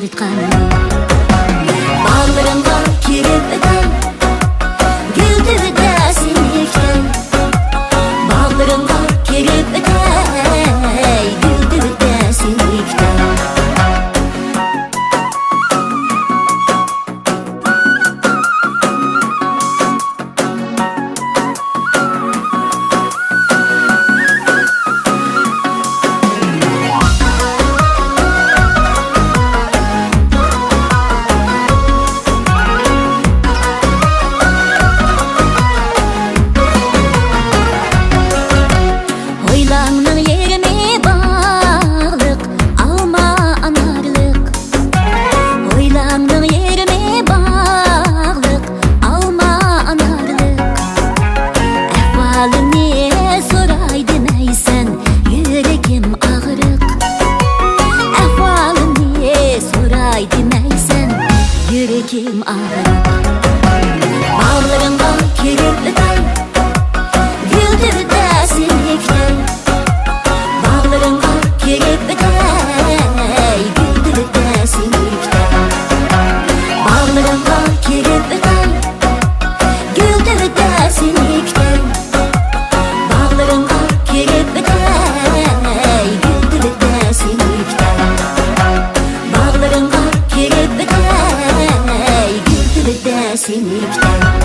артқан. Bağlarımda kirip öten, güldü de sinekten. Bağlarımda kirip öten, güldü de sinekten. Yüreğim ağır. Bağlarımda kirip öten, güldü de sinekten. Bağlarımda kirip öten, güldü de sinekten. Bağlarımda kirip öten, güldü de sinekten. Bağlarımda kirip öten, güldü de sinekten. Bağlarımda kirip öten, güldü de sinekten.